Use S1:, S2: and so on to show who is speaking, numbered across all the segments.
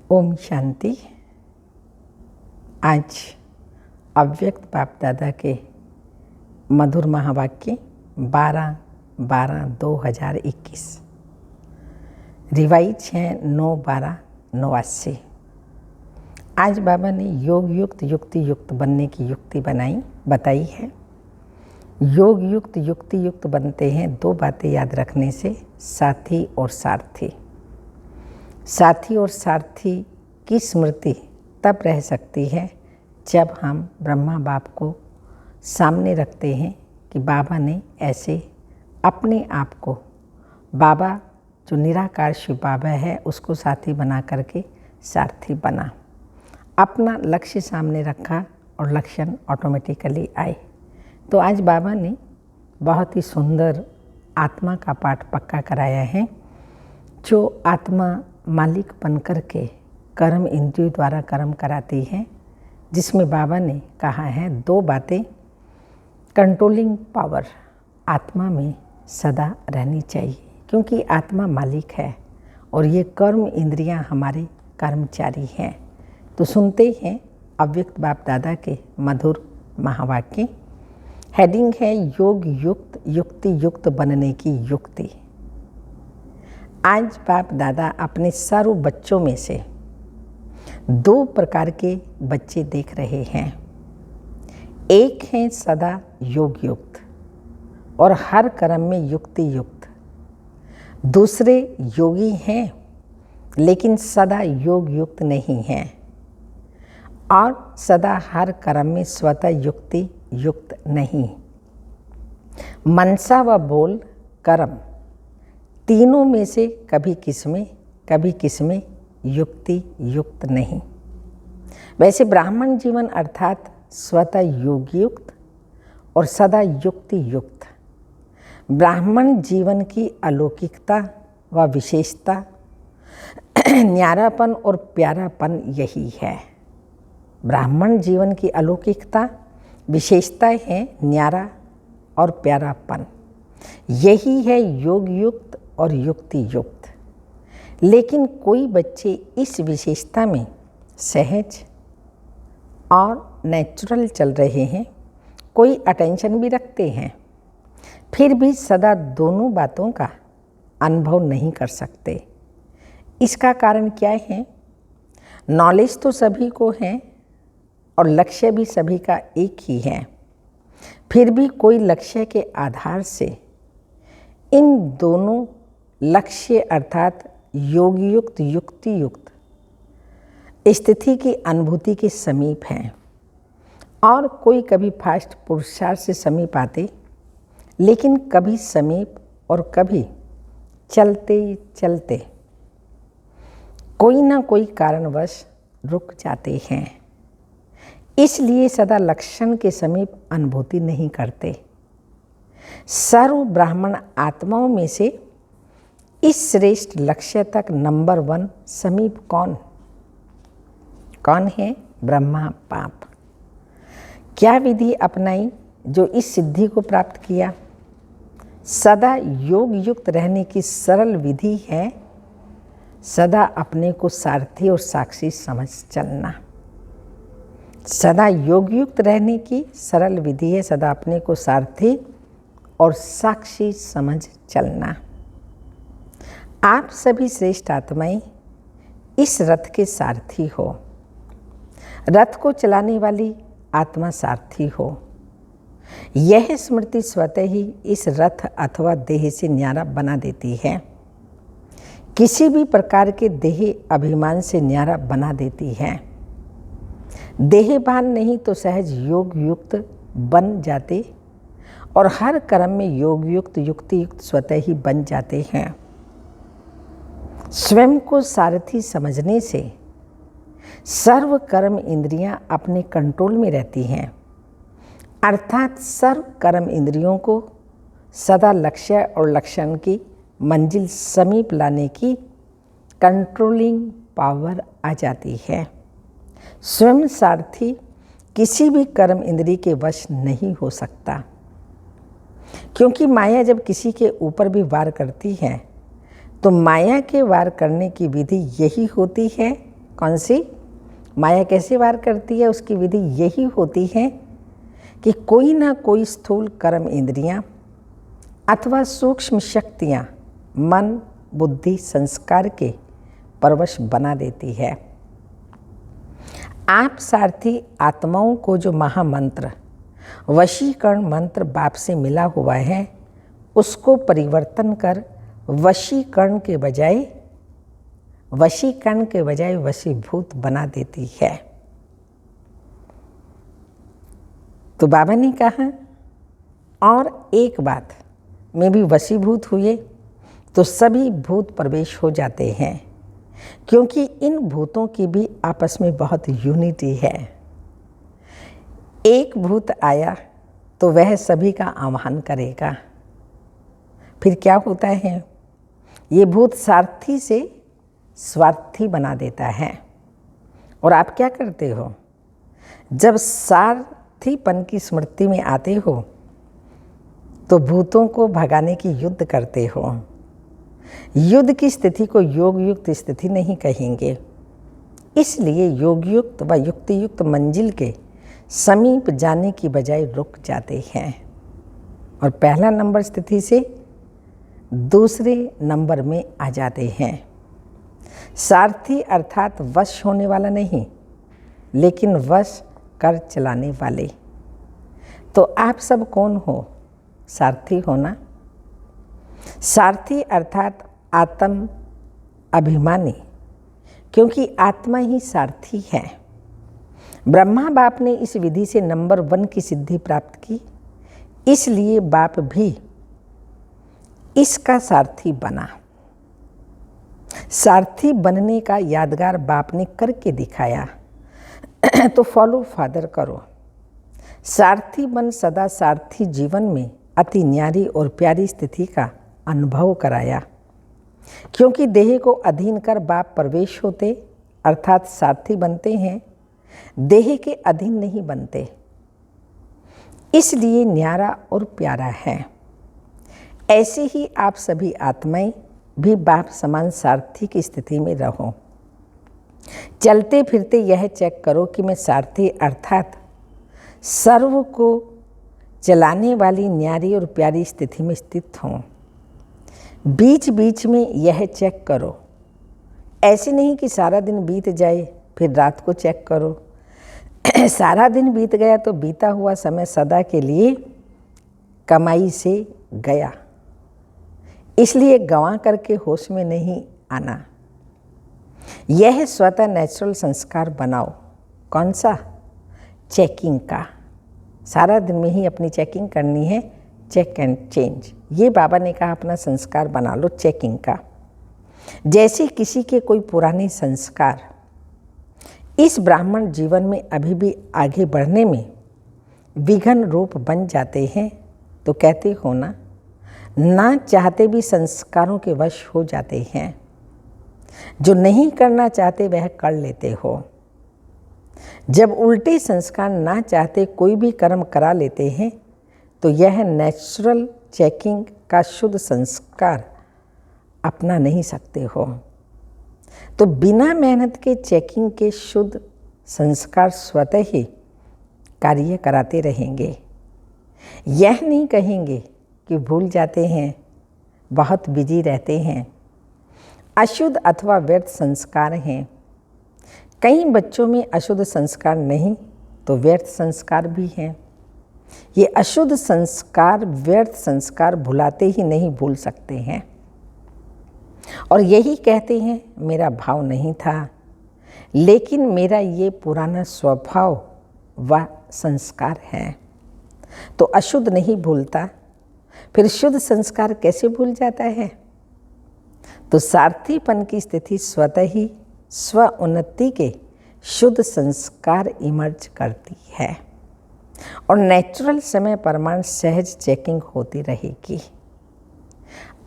S1: ओम शांति। आज अव्यक्त बाप दादा के मधुर महावाक्य 12/12/2021 रिवाइज है 9/12/89। आज बाबा ने योग युक्त युक्ति युक्त बनने की युक्ति बताई है। योग युक्त युक्ति युक्त बनते हैं दो बातें याद रखने से, साथी और सारथी। साथी और सारथी की स्मृति तब रह सकती है जब हम ब्रह्मा बाप को सामने रखते हैं कि बाबा ने ऐसे अपने आप को, बाबा जो निराकार शिव बाबा है उसको साथी बना करके सारथी बना, अपना लक्ष्य सामने रखा और लक्ष्य ऑटोमेटिकली आए। तो आज बाबा ने बहुत ही सुंदर आत्मा का पाठ पक्का कराया है। जो आत्मा मालिक बनकर के कर्म इंद्रियों द्वारा कर्म कराती है, जिसमें बाबा ने कहा है दो बातें कंट्रोलिंग पावर आत्मा में सदा रहनी चाहिए, क्योंकि आत्मा मालिक है और ये कर्म इंद्रियां हमारे कर्मचारी हैं। तो सुनते हैं अव्यक्त बाप दादा के मधुर महावाक्य। हेडिंग है योग युक्त युक्ति युक्त बनने की युक्ति। आज बाप दादा अपने सर्व बच्चों में से दो प्रकार के बच्चे देख रहे हैं। एक हैं सदा योग युक्त और हर कर्म में युक्ति युक्त। दूसरे योगी हैं लेकिन सदा योग युक्त नहीं हैं और सदा हर कर्म में स्वतः युक्ति युक्त नहीं। मनसा व बोल कर्म तीनों में से कभी किसमें युक्ति युक्त नहीं। वैसे ब्राह्मण जीवन अर्थात स्वतः योग युक्त और सदा युक्ति युक्त। ब्राह्मण जीवन की अलौकिकता व विशेषता, न्यारापन और प्यारापन यही है। ब्राह्मण जीवन की अलौकिकता विशेषता है न्यारा और प्यारापन, यही है योग युक्त और युक्ति युक्त। लेकिन कोई बच्चे इस विशेषता में सहज और नेचुरल चल रहे हैं, कोई अटेंशन भी रखते हैं, फिर भी सदा दोनों बातों का अनुभव नहीं कर सकते। इसका कारण क्या है? नॉलेज तो सभी को है और लक्ष्य भी सभी का एक ही है, फिर भी कोई लक्ष्य के आधार से इन दोनों लक्ष्य अर्थात योग युक्त युक्ति युक्त स्थिति की अनुभूति के समीप हैं और कोई कभी फास्ट पुरुषार्थ से समीप आते, लेकिन कभी समीप और कभी चलते चलते कोई ना कोई कारणवश रुक जाते हैं। इसलिए सदा लक्षण के समीप अनुभूति नहीं करते। सर्व ब्राह्मण आत्माओं में से इस श्रेष्ठ लक्ष्य तक नंबर 1 समीप कौन है? ब्रह्मा बाप। क्या विधि अपनाई जो इस सिद्धि को प्राप्त किया? सदा योग युक्त रहने की सरल विधि है सदा अपने को सारथी और साक्षी समझ चलना। सदा योग युक्त रहने की सरल विधि है सदा अपने को सारथी और साक्षी समझ चलना। आप सभी श्रेष्ठ आत्माएं इस रथ के सारथी हो। रथ को चलाने वाली आत्मा सारथी हो। यह स्मृति स्वतः ही इस रथ अथवा देह से न्यारा बना देती है। किसी भी प्रकार के देह अभिमान से न्यारा बना देती है। देहभान नहीं तो सहज योग युक्त बन जाते और हर कर्म में योग युक्त युक्ति युक्त स्वतः ही बन जाते हैं। स्वयं को सारथी समझने से सर्व कर्म इंद्रियां अपने कंट्रोल में रहती हैं, अर्थात सर्व कर्म इंद्रियों को सदा लक्ष्य और लक्षण की मंजिल समीप लाने की कंट्रोलिंग पावर आ जाती है। स्वयं सारथी किसी भी कर्म इंद्रिय के वश नहीं हो सकता, क्योंकि माया जब किसी के ऊपर भी वार करती है तो माया के वार करने की विधि यही होती है कौन सी? माया कैसे वार करती है? उसकी विधि यही होती है कि कोई ना कोई स्थूल कर्म इंद्रियां अथवा सूक्ष्म शक्तियां मन, बुद्धि, संस्कार के परवश बना देती है। आप सारथी आत्माओं को जो महामंत्र वशीकरण मंत्र बाप से मिला हुआ है, उसको परिवर्तन कर वशीकरण के बजाय वशीभूत बना देती है। तो बाबा ने कहा और एक बात में भी वशीभूत हुए तो सभी भूत प्रवेश हो जाते हैं, क्योंकि इन भूतों की भी आपस में बहुत यूनिटी है। एक भूत आया तो वह सभी का आह्वान करेगा। फिर क्या होता है? ये भूत सारथी से स्वार्थी बना देता है। और आप क्या करते हो? जब सारथीपन की स्मृति में आते हो तो भूतों को भगाने की युद्ध करते हो। युद्ध की स्थिति को योग युक्त स्थिति नहीं कहेंगे, इसलिए योग युक्त व युक्ति युक्त मंजिल के समीप जाने की बजाय रुक जाते हैं और पहला नंबर स्थिति से दूसरे नंबर में आ जाते हैं। सारथी अर्थात वश होने वाला नहीं, लेकिन वश कर चलाने वाले। तो आप सब कौन हो? सारथी हो ना? सारथी अर्थात आत्म अभिमानी, क्योंकि आत्मा ही सारथी है। ब्रह्मा बाप ने इस विधि से नंबर 1 की सिद्धि प्राप्त की, इसलिए बाप भी इसका सारथी बना। सारथी बनने का यादगार बाप ने करके दिखाया, तो फॉलो फादर करो। सारथी बन सदा सारथी जीवन में अति न्यारी और प्यारी स्थिति का अनुभव कराया, क्योंकि देह को अधीन कर बाप प्रवेश होते अर्थात सारथी बनते हैं, देह के अधीन नहीं बनते। इसलिए न्यारा और प्यारा है। ऐसे ही आप सभी आत्माएं भी बाप समान सारथी की स्थिति में रहो। चलते फिरते यह चेक करो कि मैं सारथी अर्थात सर्व को चलाने वाली न्यारी और प्यारी स्थिति में स्थित हूँ। बीच बीच में यह चेक करो। ऐसे नहीं कि सारा दिन बीत जाए फिर रात को चेक करो। सारा दिन बीत गया तो बीता हुआ समय सदा के लिए कमाई से गया, इसलिए गंवा करके होश में नहीं आना। यह स्वतः नेचुरल संस्कार बनाओ। कौन सा? चेकिंग का। सारा दिन में ही अपनी चेकिंग करनी है, चेक एंड चेंज। ये बाबा ने कहा अपना संस्कार बना लो चेकिंग का। जैसे किसी के कोई पुराने संस्कार इस ब्राह्मण जीवन में अभी भी आगे बढ़ने में विघ्न रूप बन जाते हैं, तो कहते हो ना चाहते भी संस्कारों के वश हो जाते हैं। जो नहीं करना चाहते वह कर लेते हो। जब उल्टे संस्कार ना चाहते कोई भी कर्म करा लेते हैं, तो यह नेचुरल चेकिंग का शुद्ध संस्कार अपना नहीं सकते हो। तो बिना मेहनत के चेकिंग के शुद्ध संस्कार स्वतः ही कार्य कराते रहेंगे। यह नहीं कहेंगे कि भूल जाते हैं, बहुत बिजी रहते हैं, अशुद्ध अथवा व्यर्थ संस्कार हैं। कई बच्चों में अशुद्ध संस्कार नहीं तो व्यर्थ संस्कार भी हैं। ये अशुद्ध संस्कार, व्यर्थ संस्कार भुलाते ही नहीं भूल सकते हैं और यही कहते हैं मेरा भाव नहीं था, लेकिन मेरा ये पुराना स्वभाव व संस्कार है। तो अशुद्ध नहीं भूलता, फिर शुद्ध संस्कार कैसे भूल जाता है? तो सारथीपन की स्थिति स्वतः ही स्व उन्नति के शुद्ध संस्कार इमर्ज करती है और नेचुरल समय परमाण सहज चेकिंग होती रहेगी।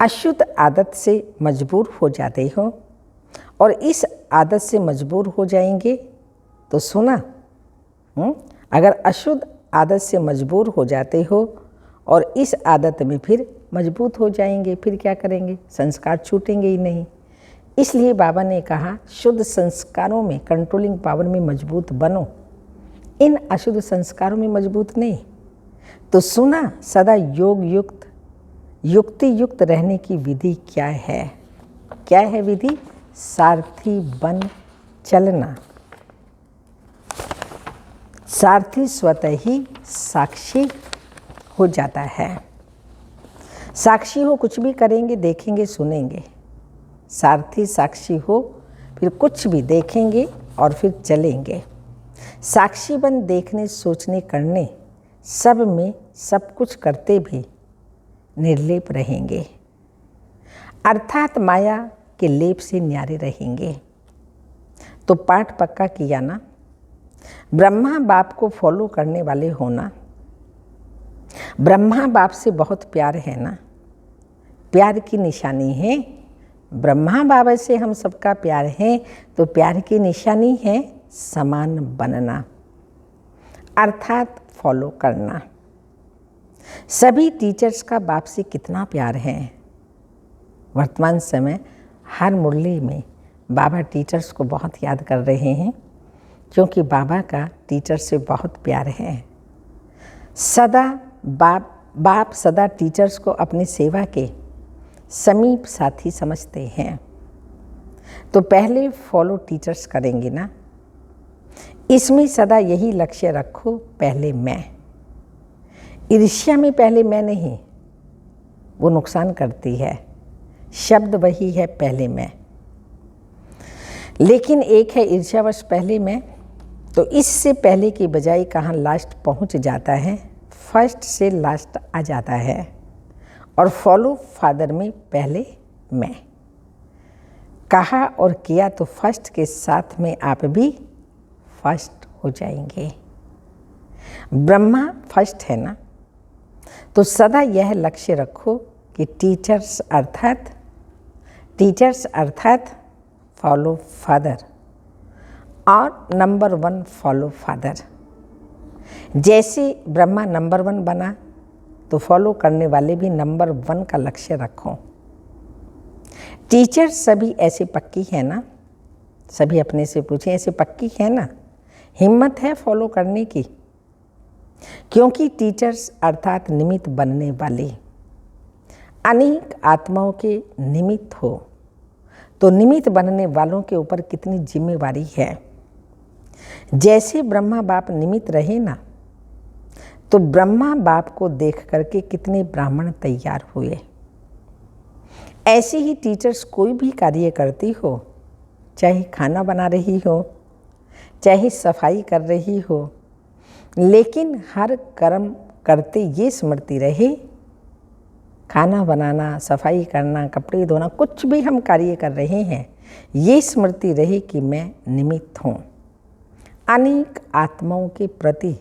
S1: अशुद्ध आदत से मजबूर हो जाते हो और इस आदत से मजबूर हो जाएंगे तो सुना, अगर अशुद्ध आदत से मजबूर हो जाते हो और इस आदत में फिर मजबूत हो जाएंगे, फिर क्या करेंगे? संस्कार छूटेंगे ही नहीं। इसलिए बाबा ने कहा शुद्ध संस्कारों में, कंट्रोलिंग पावर में मजबूत बनो, इन अशुद्ध संस्कारों में मजबूत नहीं। तो सुना सदा योग युक्त, युक्ति युक्त रहने की विधि क्या है? क्या है विधि? सारथी बन चलना। सारथी स्वतः ही साक्षी हो जाता है। साक्षी हो, कुछ भी करेंगे, देखेंगे, सुनेंगे। सारथी साक्षी हो, फिर कुछ भी देखेंगे और फिर चलेंगे। साक्षी बन देखने, सोचने, करने सब में सब कुछ करते भी निर्लेप रहेंगे, अर्थात माया के लेप से न्यारे रहेंगे। तो पाठ पक्का किया ना? ब्रह्मा बाप को फॉलो करने वाले होना। ब्रह्मा बाप से बहुत प्यार है ना? प्यार की निशानी है, ब्रह्मा बाबा से हम सबका प्यार है, तो प्यार की निशानी है समान बनना, अर्थात फॉलो करना। सभी टीचर्स का बाप से कितना प्यार है। वर्तमान समय हर मुरली में बाबा टीचर्स को बहुत याद कर रहे हैं, क्योंकि बाबा का टीचर से बहुत प्यार है। सदा बाप सदा टीचर्स को अपनी सेवा के समीप साथी समझते हैं। तो पहले फॉलो टीचर्स करेंगे ना? इसमें सदा यही लक्ष्य रखो, पहले मैं। ईर्ष्या में पहले मैं नहीं, वो नुकसान करती है। शब्द वही है, पहले मैं। लेकिन एक है ईर्ष्यावश पहले मैं, तो इससे पहले की बजाय कहाँ लास्ट पहुंच जाता है, फर्स्ट से लास्ट आ जाता है। और फॉलो फादर में पहले मैं। कहा और किया तो फर्स्ट के साथ में आप भी फर्स्ट हो जाएंगे। ब्रह्मा फर्स्ट है ना? तो सदा यह लक्ष्य रखो कि टीचर्स अर्थात फॉलो फादर, और नंबर 1 फॉलो फादर। जैसे ब्रह्मा नंबर 1 बना, तो फॉलो करने वाले भी नंबर 1 का लक्ष्य रखो। टीचर्स सभी ऐसे पक्की है ना? सभी अपने से पूछें, ऐसे पक्की है ना? हिम्मत है फॉलो करने की? क्योंकि टीचर्स अर्थात निमित्त बनने वाले अनेक आत्माओं के निमित्त हो, तो निमित्त बनने वालों के ऊपर कितनी जिम्मेवारी है। जैसे ब्रह्मा बाप निमित्त रहे ना, तो ब्रह्मा बाप को देख करके कितने ब्राह्मण तैयार हुए। ऐसे ही टीचर्स कोई भी कार्य करती हो, चाहे खाना बना रही हो, चाहे सफाई कर रही हो, लेकिन हर कर्म करते ये स्मृति रहे, खाना बनाना, सफाई करना, कपड़े धोना, कुछ भी हम कार्य कर रहे हैं, ये स्मृति रहे कि मैं निमित्त हूँ। अनेक आत्माओं के प्रति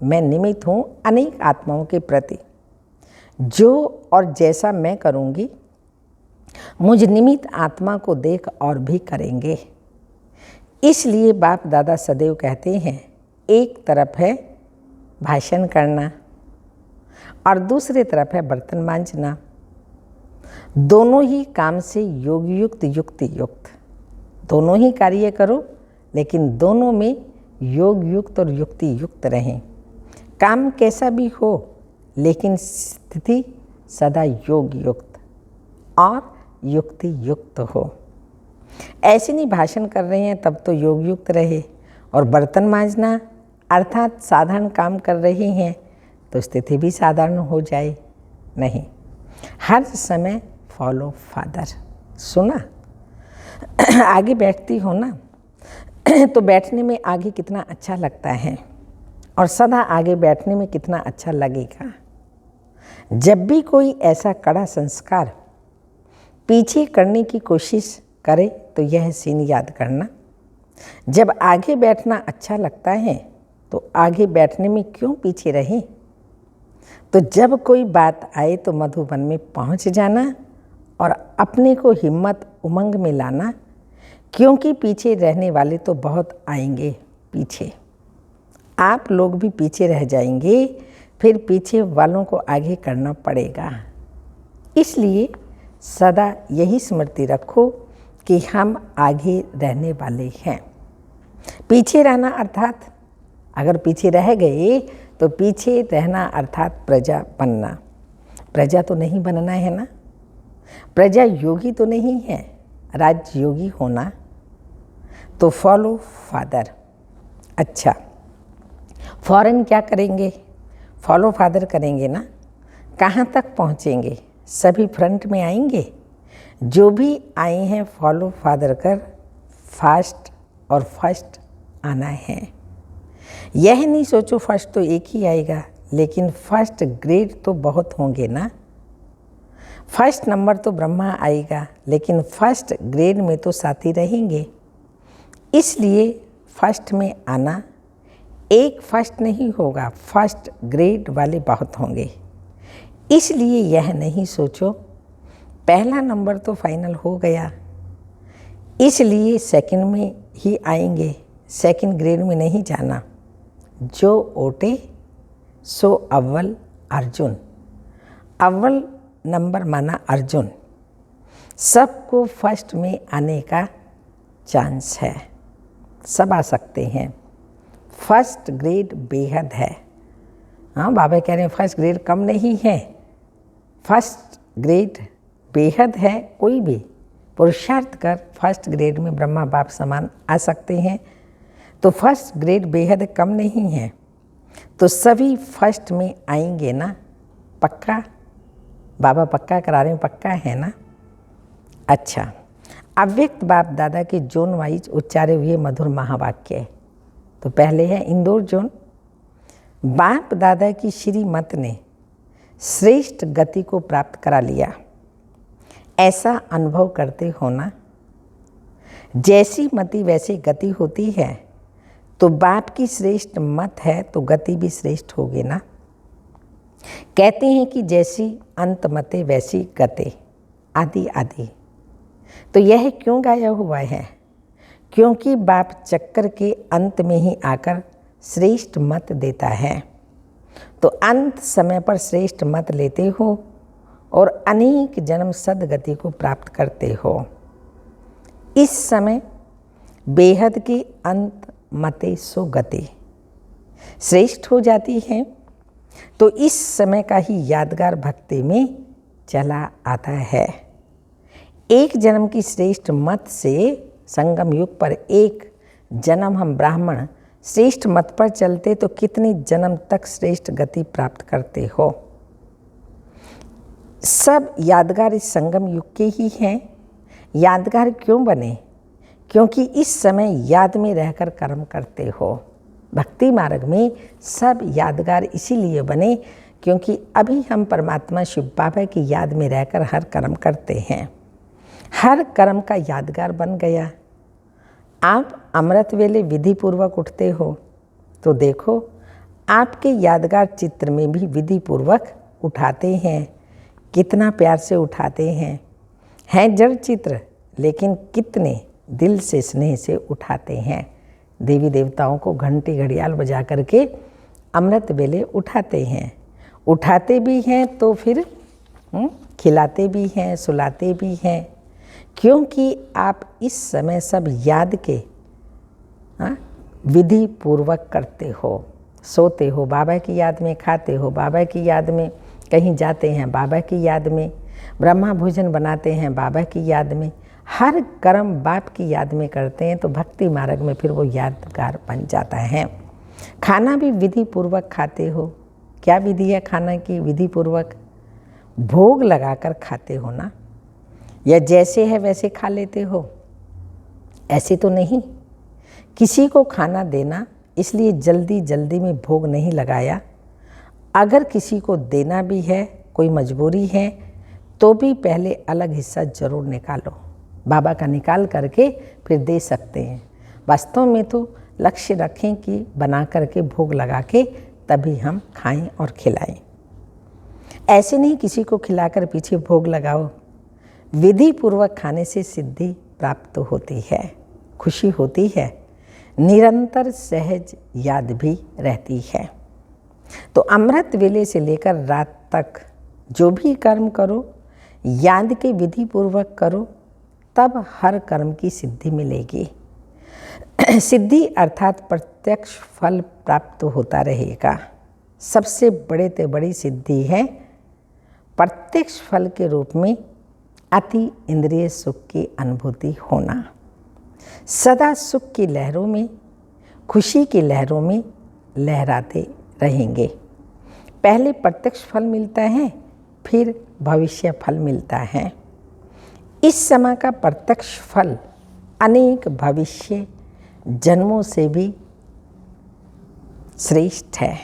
S1: मैं निमित्त हूँ, अनेक आत्माओं के प्रति। जो और जैसा मैं करूँगी, मुझ निमित्त आत्मा को देख और भी करेंगे। इसलिए बाप दादा सदैव कहते हैं, एक तरफ है भाषण करना और दूसरी तरफ है बर्तन मांजना। दोनों ही काम से योग युक्त, युक्ति युक्त, दोनों ही कार्य करो, लेकिन दोनों में योग युक्त और युक्ति युक्त रहें। काम कैसा भी हो, लेकिन स्थिति सदा योग युक्त और युक्ति युक्त हो। ऐसे नहीं भाषण कर रहे हैं तब तो योग युक्त रहे, और बर्तन मांजना अर्थात साधारण काम कर रहे हैं तो स्थिति भी साधारण हो जाए। नहीं, हर समय फॉलो फादर। सुना? आगे बैठती हो ना, तो बैठने में आगे कितना अच्छा लगता है, और सदा आगे बैठने में कितना अच्छा लगेगा। जब भी कोई ऐसा कड़ा संस्कार पीछे करने की कोशिश करे, तो यह सीन याद करना, जब आगे बैठना अच्छा लगता है तो आगे बैठने में क्यों पीछे रहें। तो जब कोई बात आए तो मधुबन में पहुंच जाना और अपने को हिम्मत उमंग में लाना, क्योंकि पीछे रहने वाले तो बहुत आएंगे पीछे। आप लोग भी पीछे रह जाएंगे, फिर पीछे वालों को आगे करना पड़ेगा। इसलिए सदा यही स्मृति रखो कि हम आगे रहने वाले हैं। पीछे रहना अर्थात अगर पीछे रह गए तो पीछे रहना अर्थात प्रजा बनना। प्रजा तो नहीं बनना है ना, प्रजा योगी तो नहीं है, राजयोगी होना। तो फॉलो फादर। अच्छा, फौरन क्या करेंगे? फॉलो फादर करेंगे ना। कहाँ तक पहुँचेंगे? सभी फ्रंट में आएंगे। जो भी आए हैं फॉलो फादर कर फास्ट और फर्स्ट आना है। यह नहीं सोचो फर्स्ट तो एक ही आएगा, लेकिन फर्स्ट ग्रेड तो बहुत होंगे ना। फर्स्ट नंबर तो ब्रह्मा आएगा, लेकिन फर्स्ट ग्रेड में तो साथी रहेंगे। इसलिए फर्स्ट में आना, एक फर्स्ट नहीं होगा, फर्स्ट ग्रेड वाले बहुत होंगे। इसलिए यह नहीं सोचो पहला नंबर तो फाइनल हो गया, इसलिए सेकंड में ही आएंगे, सेकंड ग्रेड में नहीं जाना। जो ओटे सो अव्वल अर्जुन। अव्वल नंबर माना अर्जुन। सबको फर्स्ट में आने का चांस है, सब आ सकते हैं। फर्स्ट ग्रेड बेहद है। हाँ, बाबा कह रहे हैं फर्स्ट ग्रेड कम नहीं है, फर्स्ट ग्रेड बेहद है। कोई भी पुरुषार्थ कर फर्स्ट ग्रेड में ब्रह्मा बाप समान आ सकते हैं। तो फर्स्ट ग्रेड बेहद कम नहीं है, तो सभी फर्स्ट में आएंगे ना। पक्का? बाबा पक्का करा रहे हैं, पक्का है ना। अच्छा, अव्यक्त बाप दादा के जोन वाइज उच्चारे हुए मधुर महावाक्य। तो पहले है इंदौर जोन। बाप दादा की श्रीमत ने श्रेष्ठ गति को प्राप्त करा लिया, ऐसा अनुभव करते हो ना। जैसी मति वैसी गति होती है, तो बाप की श्रेष्ठ मत है तो गति भी श्रेष्ठ होगी ना। कहते हैं कि जैसी अंत मते वैसी गति, आदि आदि। तो यह क्यों गाया हुआ है? क्योंकि बाप चक्कर के अंत में ही आकर श्रेष्ठ मत देता है। तो अंत समय पर श्रेष्ठ मत लेते हो और अनेक जन्म सदगति को प्राप्त करते हो। इस समय बेहद की अंत मते सो गति श्रेष्ठ हो जाती है। तो इस समय का ही यादगार भक्ति में चला आता है। एक जन्म की श्रेष्ठ मत से संगम युग पर एक जन्म हम ब्राह्मण श्रेष्ठ मत पर चलते तो कितनी जन्म तक श्रेष्ठ गति प्राप्त करते हो। सब यादगार इस संगम युग के ही हैं। यादगार क्यों बने? क्योंकि इस समय याद में रहकर कर्म करते हो। भक्ति मार्ग में सब यादगार इसीलिए बने क्योंकि अभी हम परमात्मा शिव बाबा की याद में रहकर हर कर्म करते हैं। हर कर्म का यादगार बन गया। आप अमृत वेले विधि पूर्वक उठते हो तो देखो आपके यादगार चित्र में भी विधि पूर्वक उठाते हैं। कितना प्यार से उठाते हैं जड़ चित्र, लेकिन कितने दिल से स्नेह से उठाते हैं। देवी देवताओं को घंटी घड़ियाल बजा करके अमृत वेले उठाते हैं। उठाते भी हैं तो फिर खिलाते भी हैं, सुलाते भी हैं, क्योंकि आप इस समय सब याद के विधि पूर्वक करते हो। सोते हो बाबा की याद में, खाते हो बाबा की याद में, कहीं जाते हैं बाबा की याद में, ब्रह्मा भोजन बनाते हैं बाबा की याद में। हर कर्म बाप की याद में करते हैं तो भक्ति मार्ग में फिर वो यादगार बन जाता है। खाना भी विधि पूर्वक खाते हो। क्या विधि है खाना की? विधि पूर्वक भोग लगाकर खाते हो ना, या जैसे है वैसे खा लेते हो? ऐसे तो नहीं। किसी को खाना देना, इसलिए जल्दी जल्दी में भोग नहीं लगाया। अगर किसी को देना भी है, कोई मजबूरी है, तो भी पहले अलग हिस्सा जरूर निकालो। बाबा का निकाल करके फिर दे सकते हैं। वास्तव में तो लक्ष्य रखें कि बना करके भोग लगा के तभी हम खाएं और खिलाएं। ऐसे नहीं किसी को खिलाकर पीछे भोग लगाओ। विधि पूर्वक खाने से सिद्धि प्राप्त होती है, खुशी होती है, निरंतर सहज याद भी रहती है। तो अमृत वेले से लेकर रात तक जो भी कर्म करो, याद के विधि पूर्वक करो, तब हर कर्म की सिद्धि मिलेगी। सिद्धि अर्थात प्रत्यक्ष फल प्राप्त होता रहेगा। सबसे बड़े से बड़ी सिद्धि है प्रत्यक्ष फल के रूप में अति इंद्रिय सुख की अनुभूति होना। सदा सुख की लहरों में, खुशी की लहरों में लहराते रहेंगे। पहले प्रत्यक्ष फल मिलता है, फिर भविष्य फल मिलता है। इस समय का प्रत्यक्ष फल अनेक भविष्य जन्मों से भी श्रेष्ठ है।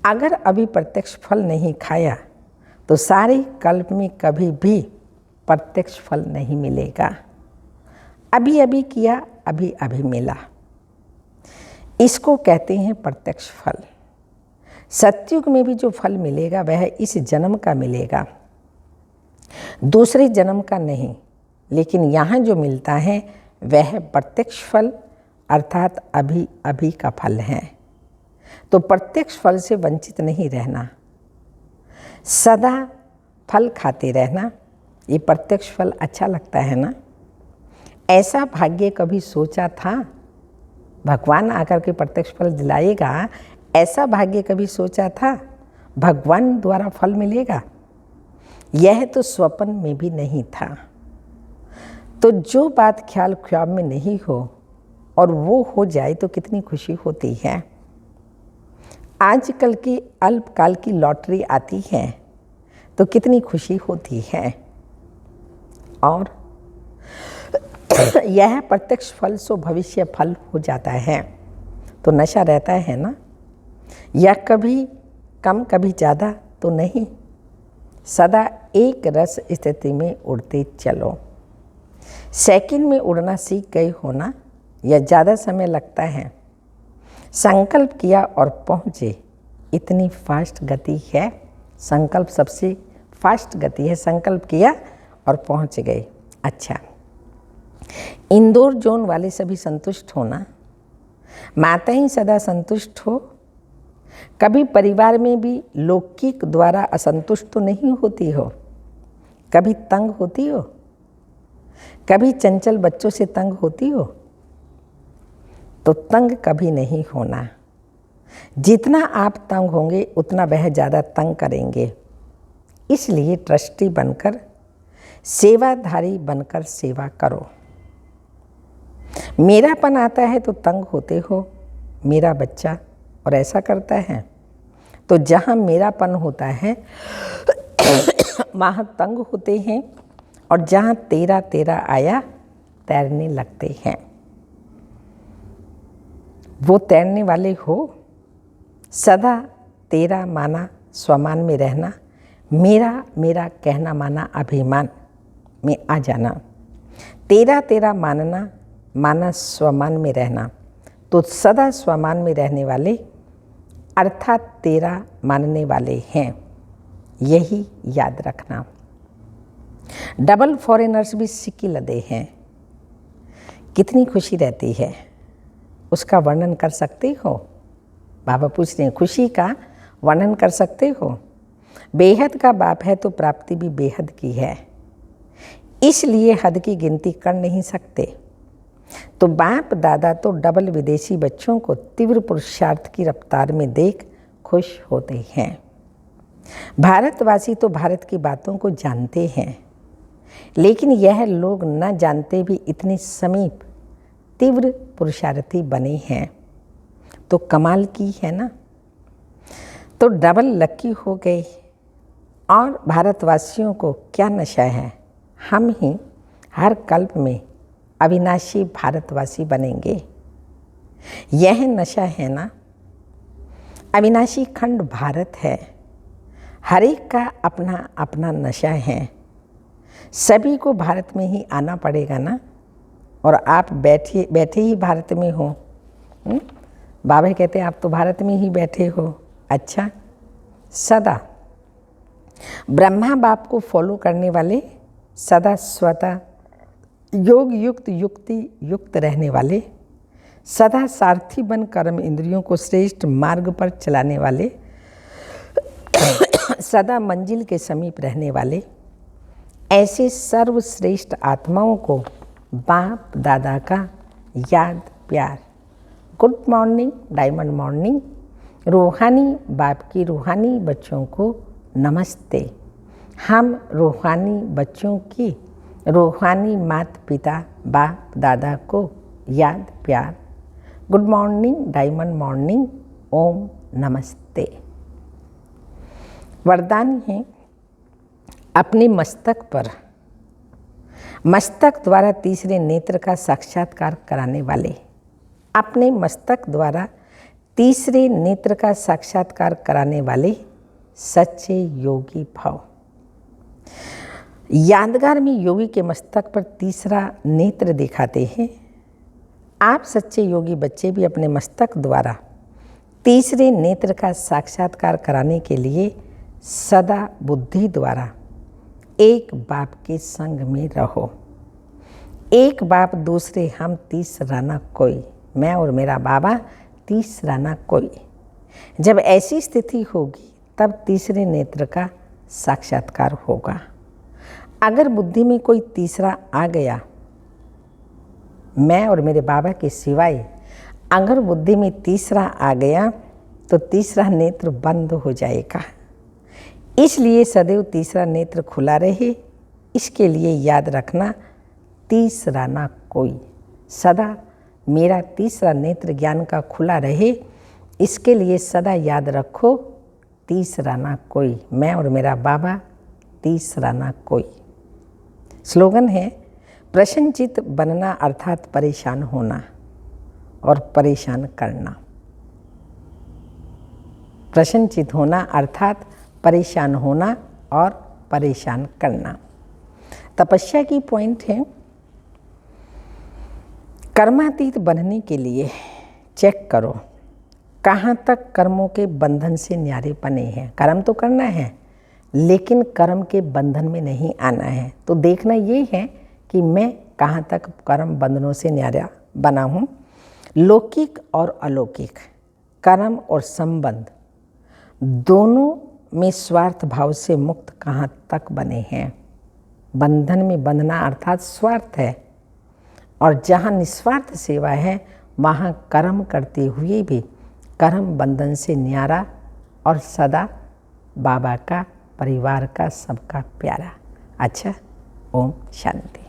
S1: अगर अभी प्रत्यक्ष फल नहीं खाया तो सारे कल्प में कभी भी प्रत्यक्ष फल नहीं मिलेगा। अभी अभी किया, अभी अभी मिला, इसको कहते हैं प्रत्यक्ष फल। सतयुग में भी जो फल मिलेगा वह इस जन्म का मिलेगा, दूसरे जन्म का नहीं। लेकिन यहाँ जो मिलता है वह प्रत्यक्ष फल अर्थात अभी अभी का फल है। तो प्रत्यक्ष फल से वंचित नहीं रहना, सदा फल खाते रहना। ये प्रत्यक्ष फल अच्छा लगता है ना। ऐसा भाग्य कभी सोचा था? भगवान आकर के प्रत्यक्ष फल दिलाएगा, ऐसा भाग्य कभी सोचा था? भगवान द्वारा फल मिलेगा, यह तो स्वप्न में भी नहीं था। तो जो बात ख्याल ख्वाब में नहीं हो और वो हो जाए तो कितनी खुशी होती है। आजकल की अल्पकाल की लॉटरी आती है तो कितनी खुशी होती है। और यह प्रत्यक्ष फल सो भविष्य फल हो जाता है। तो नशा रहता है ना, या कभी कम कभी ज़्यादा तो नहीं, सदा एक रस स्थिति में उड़ते चलो। सेकंड में उड़ना सीख गए हो ना, या ज़्यादा समय लगता है? संकल्प किया और पहुँचे, इतनी फास्ट गति है। संकल्प सबसे फास्ट गति है। संकल्प किया और पहुँच गए। अच्छा, इंदौर जोन वाले सभी संतुष्ट हो ना? माता ही सदा संतुष्ट हो। कभी परिवार में भी लौकिक द्वारा असंतुष्ट तो नहीं होती हो? कभी तंग होती हो? कभी चंचल बच्चों से तंग होती हो? तो तंग कभी नहीं होना। जितना आप तंग होंगे उतना वह ज़्यादा तंग करेंगे। इसलिए ट्रस्टी बनकर, सेवाधारी बनकर सेवा करो। मेरापन आता है तो तंग होते हो, मेरा बच्चा, और ऐसा करता है। तो जहाँ मेरापन होता है वहाँ तंग होते हैं, और जहाँ तेरा तेरा आया तैरने लगते हैं। वो तैरने वाले हो। सदा तेरा माना स्वमान में रहना, मेरा मेरा कहना माना अभिमान में आ जाना। तेरा तेरा मानना माना स्वमान में रहना। तो सदा स्वमान में रहने वाले अर्थात तेरा मानने वाले हैं, यही याद रखना। डबल फॉरेनर्स भी सिक्की लदे हैं, कितनी खुशी रहती है, उसका वर्णन कर सकते हो? बाबा पूछ रहे हैं, खुशी का वर्णन कर सकते हो? बेहद का बाप है तो प्राप्ति भी बेहद की है, इसलिए हद की गिनती कर नहीं सकते। तो बाप दादा तो डबल विदेशी बच्चों को तीव्र पुरुषार्थ की रफ्तार में देख खुश होते हैं। भारतवासी तो भारत की बातों को जानते हैं, लेकिन यह लोग न जानते भी इतने समीप तीव्र पुरुषार्थी बने हैं। तो कमाल की है ना। तो डबल लकी हो गए। और भारतवासियों को क्या नशा है? हम ही हर कल्प में अविनाशी भारतवासी बनेंगे, यह नशा है ना। अविनाशी खंड भारत है, हर एक का अपना अपना नशा है। सभी को भारत में ही आना पड़ेगा ना। और आप बैठे ही भारत में हो। बाबा कहते हैं आप तो भारत में ही बैठे हो। अच्छा, सदा ब्रह्मा बाप को फॉलो करने वाले, सदा स्वतः योग युक्त युक्ति युक्त रहने वाले, सदा सारथी बन कर्म इंद्रियों को श्रेष्ठ मार्ग पर चलाने वाले, सदा मंजिल के समीप रहने वाले, ऐसे सर्वश्रेष्ठ आत्माओं को बाप दादा का याद प्यार। Good morning, diamond morning. रूहानी बाप की रूहानी बच्चों को नमस्ते। हम रूहानी बच्चों की रूहानी माता पिता बाप दादा को याद प्यार। Good morning, diamond morning. ओम नमस्ते। वरदान है अपने मस्तक द्वारा तीसरे नेत्र का साक्षात्कार कराने वाले। अपने मस्तक द्वारा तीसरे नेत्र का साक्षात्कार कराने वाले सच्चे योगी भव। यादगार में योगी के मस्तक पर तीसरा नेत्र दिखाते हैं। आप सच्चे योगी बच्चे भी अपने मस्तक द्वारा तीसरे नेत्र का साक्षात्कार कराने के लिए सदा बुद्धि द्वारा एक बाप के संग में रहो। एक बाप दूसरे हम तीसरा ना कोई, मैं और मेरा बाबा तीसरा ना कोई। जब ऐसी स्थिति होगी तब तीसरे नेत्र का साक्षात्कार होगा। अगर बुद्धि में कोई तीसरा आ गया, मैं और मेरे बाबा के सिवाय अगर बुद्धि में तीसरा आ गया तो तीसरा नेत्र बंद हो जाएगा। इसलिए सदैव तीसरा नेत्र खुला रहे। इसके लिए याद रखना, तीसरा ना कोई। सदा मेरा तीसरा नेत्र ज्ञान का खुला रहे, इसके लिए सदा याद रखो, तीसरा ना कोई, मैं और मेरा बाबा तीसरा ना कोई। स्लोगन है प्रसन्नचित्त बनना अर्थात परेशान होना और परेशान करना। प्रसन्नचित्त होना अर्थात परेशान होना और परेशान करना। तपस्या की पॉइंट है कर्मातीत बनने के लिए चेक करो कहाँ तक कर्मों के बंधन से न्यारे बने हैं। कर्म तो करना है लेकिन कर्म के बंधन में नहीं आना है। तो देखना ये है कि मैं कहाँ तक कर्म बंधनों से न्यारा बना हूँ। लौकिक और अलौकिक कर्म और संबंध दोनों में स्वार्थ भाव से मुक्त कहाँ तक बने हैं। बंधन में बंधना अर्थात स्वार्थ है, और जहाँ निस्वार्थ सेवा है वहाँ कर्म करते हुए भी कर्म बंधन से न्यारा और सदा बाबा का, परिवार का, सबका प्यारा। अच्छा, ओम शांति।